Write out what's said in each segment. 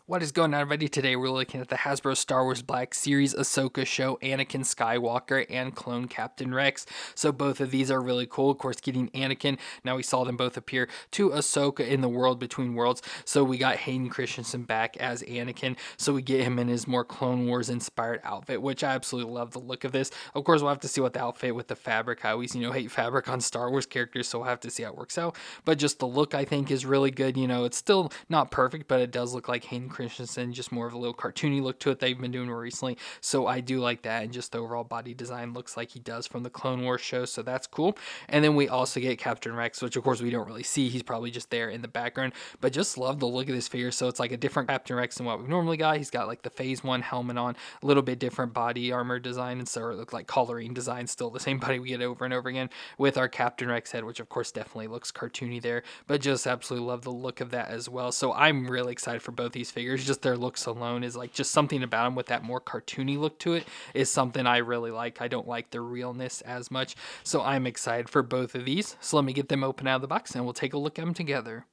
What is going on, everybody? Today we're looking at the Hasbro Star Wars Black Series Ahsoka show Anakin Skywalker and clone Captain Rex. So both of these are really cool. Of course, getting Anakin, now we saw them both appear to Ahsoka in the World Between Worlds. So we got Hayden Christensen back as Anakin. So we get him in his more Clone Wars inspired outfit, which I absolutely love the look of this. Of course, we'll have to see what the outfit with the fabric. I always, hate fabric on Star Wars characters, so we'll have to see how it works out. But just the look, I think, is really good. It's still not perfect, but it does look like Hayden Christensen, just more of a little cartoony look to it they've been doing more recently. So I do like that, and just the overall body design looks like he does from the Clone Wars show, so that's cool. And then we also get Captain Rex, which of course we don't really see. He's probably just there in the background, but just love the look of this figure. So it's like a different Captain Rex than what we've normally got. He's got like the Phase 1 helmet on, a little bit different body armor design, and so it look like coloring design, still the same body we get over and over again with our Captain Rex head, which of course definitely looks cartoony there, but just absolutely love the look of that as well. So I'm really excited for both these figures. Just their looks alone is like just something about them with that more cartoony look to it is something I really like. I don't like the realness as much, so I'm excited for both of these. So let me get them open out of the box and we'll take a look at them together.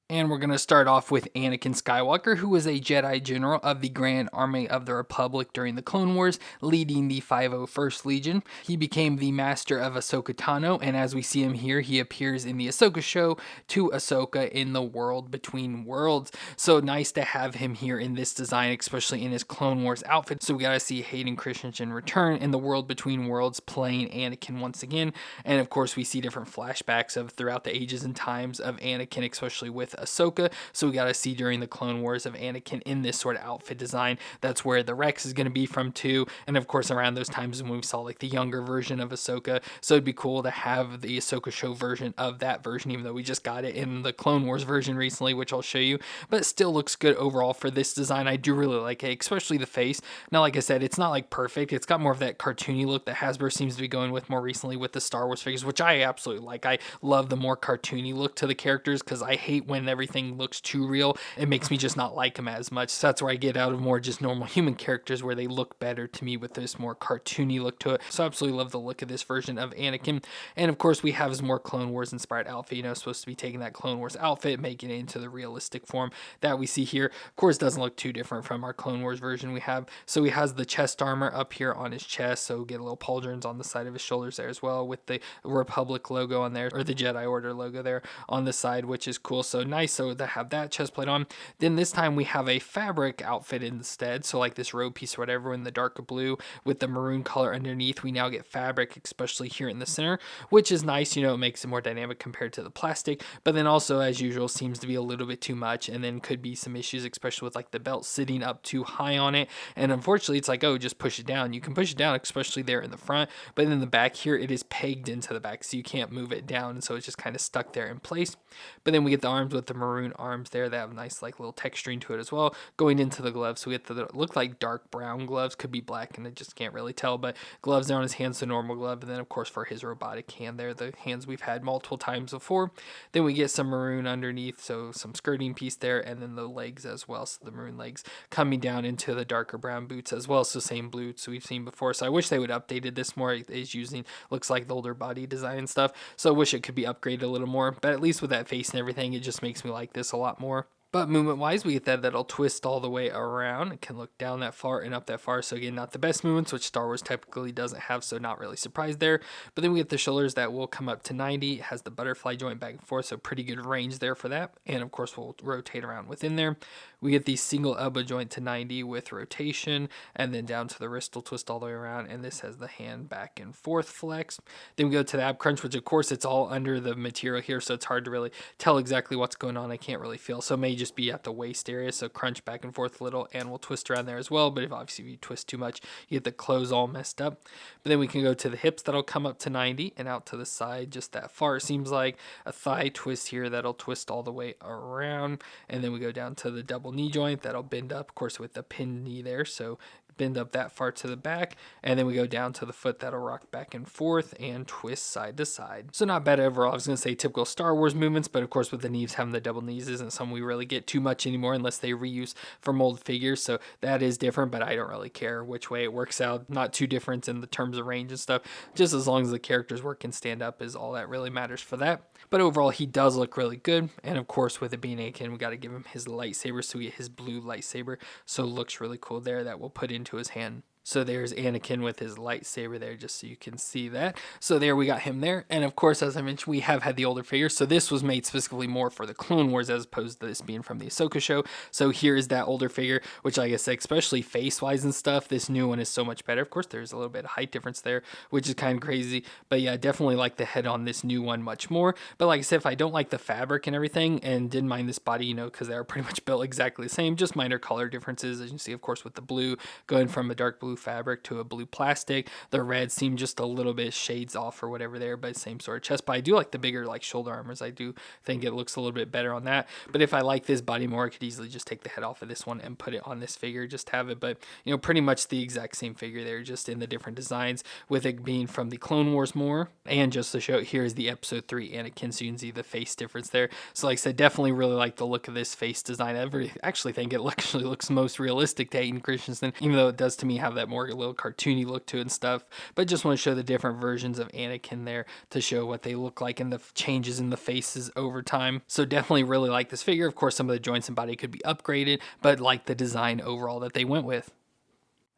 And we're going to start off with Anakin Skywalker, who was a Jedi General of the Grand Army of the Republic during the Clone Wars, leading the 501st Legion. He became the Master of Ahsoka Tano, and as we see him here, he appears in the Ahsoka show to Ahsoka in the World Between Worlds. So nice to have him here in this design, especially in his Clone Wars outfit. So we got to see Hayden Christensen return in the World Between Worlds, playing Anakin once again. And of course, we see different flashbacks of throughout the ages and times of Anakin, especially with Ahsoka. So we got to see during the Clone Wars of Anakin in this sort of outfit design. That's where the Rex is going to be from too. And of course, around those times when we saw like the younger version of Ahsoka. So it'd be cool to have the Ahsoka show version of that version, even though we just got it in the Clone Wars version recently, which I'll show you. But it still looks good overall for this design. I do really like it, especially the face. Now, like I said, it's not like perfect. It's got more of that cartoony look that Hasbro seems to be going with more recently with the Star Wars figures, which I absolutely like. I love the more cartoony look to the characters because I hate when everything looks too real. It makes me just not like them as much. So that's where I get out of more just normal human characters, where they look better to me with this more cartoony look to it. So I absolutely love the look of this version of Anakin. And of course, we have his more Clone Wars inspired outfit. Supposed to be taking that Clone Wars outfit, making it into the realistic form that we see here. Of course, doesn't look too different from our Clone Wars version we have. So he has the chest armor up here on his chest. So get a little pauldrons on the side of his shoulders there as well, with the Republic logo on there, or the Jedi Order logo there on the side, which is cool. So nice. So to have that chest plate on. Then this time we have a fabric outfit instead. So like this robe piece or whatever in the darker blue with the maroon color underneath. We now get fabric, especially here in the center, which is nice. It makes it more dynamic compared to the plastic. But then also, as usual, seems to be a little bit too much, and then could be some issues, especially with like the belt sitting up too high on it. And unfortunately, it's like, oh, just push it down. You can push it down, especially there in the front, but in the back here, it is pegged into the back, so you can't move it down, and so it's just kind of stuck there in place. But then we get the arms with the maroon arms there that have nice like little texturing to it as well. Going into the gloves, so we get the look like dark brown gloves, could be black, and I just can't really tell. But gloves there on his hands, the normal glove, and then of course for his robotic hand there, the hands we've had multiple times before. Then we get some maroon underneath, so some skirting piece there, and then the legs as well. So the maroon legs coming down into the darker brown boots as well. So same boots we've seen before. So I wish they would updated this more. It's using looks like the older body design and stuff. So I wish it could be upgraded a little more. But at least with that face and everything, it just makes me like this a lot more. But movement-wise, we get that'll twist all the way around. It can look down that far and up that far. So again, not the best movements, which Star Wars typically doesn't have, so not really surprised there. But then we get the shoulders that will come up to 90. It has the butterfly joint back and forth, so pretty good range there for that. And of course, we'll rotate around within there. We get the single elbow joint to 90 with rotation, and then down to the wrist will twist all the way around. And this has the hand back and forth flex. Then we go to the ab crunch, which of course it's all under the material here, so it's hard to really tell exactly what's going on. I can't really feel, so it may just be at the waist area, so crunch back and forth a little, and we'll twist around there as well. But if you twist too much, you get the clothes all messed up. But then we can go to the hips, that'll come up to 90 and out to the side just that far. It seems like a thigh twist here that'll twist all the way around, and then we go down to the double knee joint that'll bend up, of course, with the pinned knee there, so bend up that far to the back, and then we go down to the foot that'll rock back and forth and twist side to side. So not bad overall. I was going to say typical Star Wars movements, but of course with the knees, having the double knees isn't something we really get too much anymore unless they reuse for mold figures, so that is different, but I don't really care which way it works out. Not too different in the terms of range and stuff, just as long as the character's work can stand up is all that really matters for that. But overall, he does look really good, and of course with it being Anakin, we got to give him his lightsaber, so we get his blue lightsaber, so it looks really cool there that we'll put into his hand. So there's Anakin with his lightsaber there, just so you can see that. So there we got him there. And of course, as I mentioned, we have had the older figures. So this was made specifically more for the Clone Wars as opposed to this being from the Ahsoka show. So here's that older figure, which like I said, especially face-wise and stuff, this new one is so much better. Of course, there's a little bit of height difference there, which is kind of crazy. But yeah, definitely like the head on this new one much more. But like I said, if I don't like the fabric and everything and didn't mind this body, you know, because they are pretty much built exactly the same, just minor color differences. As you can see, of course, with the blue going from a dark blue fabric to a blue plastic. The red seemed just a little bit shades off or whatever there, but same sort of chest. But I do like the bigger like shoulder armors. I do think it looks a little bit better on that. But if I like this body more, I could easily just take the head off of this one and put it on this figure, just have it. But you know, pretty much the exact same figure there, just in the different designs, with it being from the Clone Wars more. And just to show, here's the episode 3 Anakin, so you can see the face difference there. So like I said, definitely really like the look of this face design. I actually think it actually looks most realistic to Hayden Christensen, even though it does to me have that more little cartoony look to it and stuff. But just want to show the different versions of Anakin there to show what they look like and the changes in the faces over time. So definitely really like this figure. Of course, some of the joints and body could be upgraded, but like the design overall that they went with.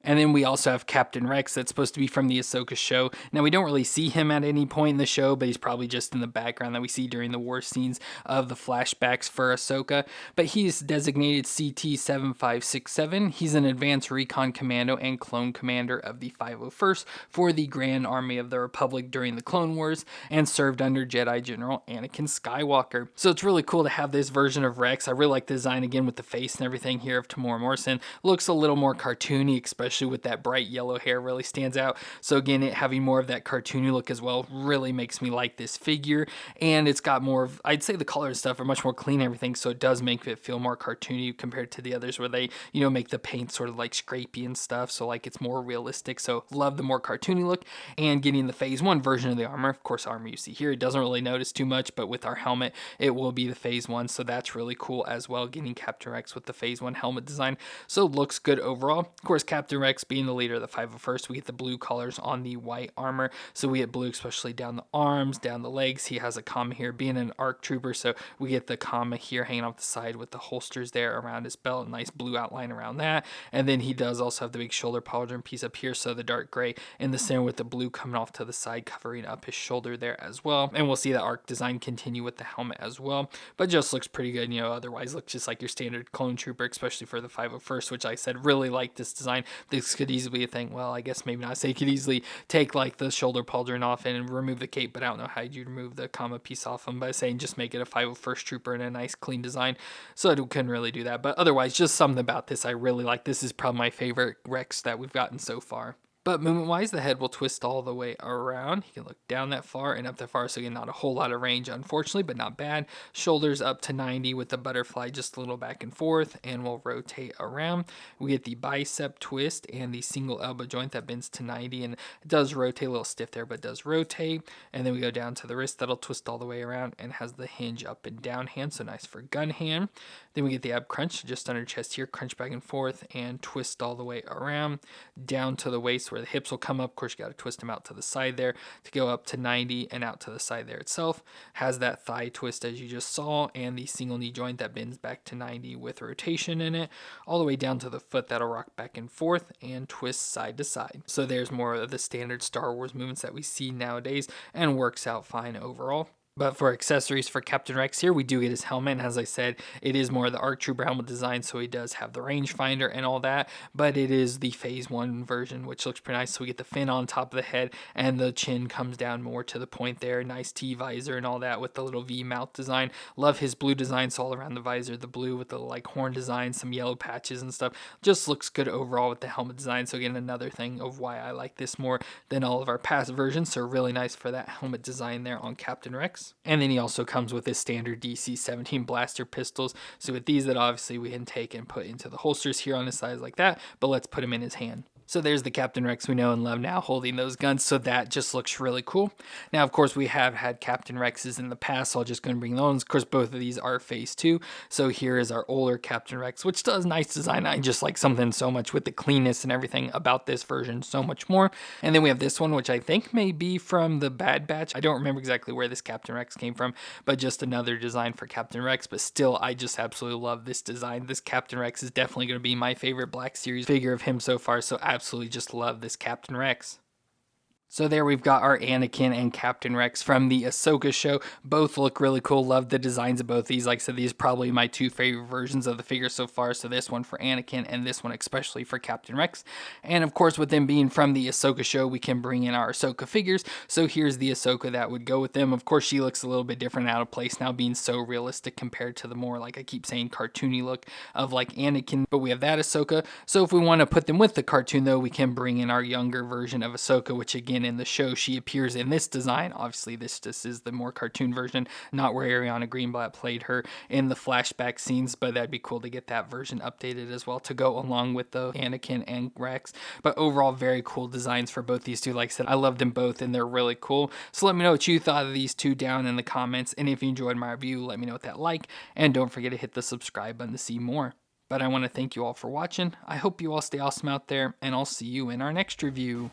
And then we also have Captain Rex, that's supposed to be from the Ahsoka show. Now, we don't really see him at any point in the show, but he's probably just in the background that we see during the war scenes of the flashbacks for Ahsoka. But he's designated CT-7567. He's an advanced recon commando and clone commander of the 501st for the Grand Army of the Republic during the Clone Wars, and served under Jedi General Anakin Skywalker. So it's really cool to have this version of Rex. I really like the design again with the face and everything here of Tamora Morrison. Looks a little more cartoony, especially with that bright yellow hair, really stands out. So again, it having more of that cartoony look as well really makes me like this figure. And it's got more of, I'd say the color and stuff are much more clean and everything, so it does make it feel more cartoony compared to the others where they, you know, make the paint sort of like scrapey and stuff, so like it's more realistic. So love the more cartoony look. And getting the Phase 1 version of the armor, of course armor you see here, it doesn't really notice too much, but with our helmet it will be the Phase 1, so that's really cool as well, getting Captain Rex with the Phase 1 helmet design. So looks good overall. Of course, Captain Rex being the leader of the 501st, we get the blue colors on the white armor, so we get blue especially down the arms, down the legs. He has a comma here, being an ARC trooper, so we get the comma here hanging off the side with the holsters there around his belt, nice blue outline around that. And then he does also have the big shoulder pauldron piece up here, so the dark gray in the center with the blue coming off to the side, covering up his shoulder there as well. And we'll see the ARC design continue with the helmet as well, but just looks pretty good, you know, otherwise looks just like your standard clone trooper, especially for the 501st, which I said really like this design. This could easily be a thing, well, I guess maybe not, say you could easily take like the shoulder pauldron off and remove the cape, but I don't know how you'd remove the comma piece off them by saying just make it a 501st trooper and a nice clean design, so I couldn't really do that. But otherwise, just something about this I really like. This is probably my favorite Rex that we've gotten so far. But movement-wise, the head will twist all the way around. You can look down that far and up that far, so again, not a whole lot of range, unfortunately, but not bad. Shoulders up to 90 with the butterfly just a little back and forth, and we'll rotate around. We get the bicep twist and the single elbow joint that bends to 90, and it does rotate, a little stiff there, but does rotate. And then we go down to the wrist, that'll twist all the way around, and has the hinge up and down hand, so nice for gun hand. Then we get the ab crunch just under chest here, crunch back and forth, and twist all the way around, down to the waist, where the hips will come up. Of course, you got to twist them out to the side there to go up to 90 and out to the side there itself. Has that thigh twist as you just saw, and the single knee joint that bends back to 90 with rotation in it, all the way down to the foot that'll rock back and forth and twist side to side. So there's more of the standard Star Wars movements that we see nowadays, and works out fine overall. But for accessories for Captain Rex here, we do get his helmet, and as I said, it is more of the ARC Trooper helmet design, so he does have the rangefinder and all that, but it is the Phase 1 version, which looks pretty nice. So we get the fin on top of the head, and the chin comes down more to the point there. Nice T-visor and all that with the little V-mouth design. Love his blue designs all around the visor, the blue with the like horn design, some yellow patches and stuff. Just looks good overall with the helmet design, so again, another thing of why I like this more than all of our past versions, so really nice for that helmet design there on Captain Rex. Rex. And then he also comes with his standard DC-17 blaster pistols. So with these that obviously we can take and put into the holsters here on his sides like that, but let's put him in his hand. So there's the Captain Rex we know and love now holding those guns, so that just looks really cool. Now, of course, we have had Captain Rexes in the past, so I'm just going to bring those. Of course, both of these are Phase 2, so here is our older Captain Rex, which does nice design. I just like something so much with the cleanness and everything about this version so much more. And then we have this one, which I think may be from the Bad Batch. I don't remember exactly where this Captain Rex came from, but just another design for Captain Rex. But still, I just absolutely love this design. This Captain Rex is definitely going to be my favorite Black Series figure of him so far, so absolutely just love this Captain Rex. So there we've got our Anakin and Captain Rex from the Ahsoka show. Both look really cool. Love the designs of both these. Like I said, these are probably my two favorite versions of the figure so far. So this one for Anakin and this one especially for Captain Rex. And of course, with them being from the Ahsoka show, we can bring in our Ahsoka figures. So here's the Ahsoka that would go with them. Of course, she looks a little bit different, out of place now, being so realistic compared to the more, like I keep saying, cartoony look of like Anakin. But we have that Ahsoka. So if we want to put them with the cartoon though, we can bring in our younger version of Ahsoka, which again, in the show she appears in this design. Obviously this just is the more cartoon version, not where Ariana Greenblatt played her in the flashback scenes, but that'd be cool to get that version updated as well to go along with the Anakin and Rex. But overall, very cool designs for both these two. Like I said, I love them both and they're really cool. So let me know what you thought of these two down in the comments, and if you enjoyed my review, let me know with that like, and don't forget to hit the subscribe button to see more. But I want to thank you all for watching. I hope you all stay awesome out there, and I'll see you in our next review.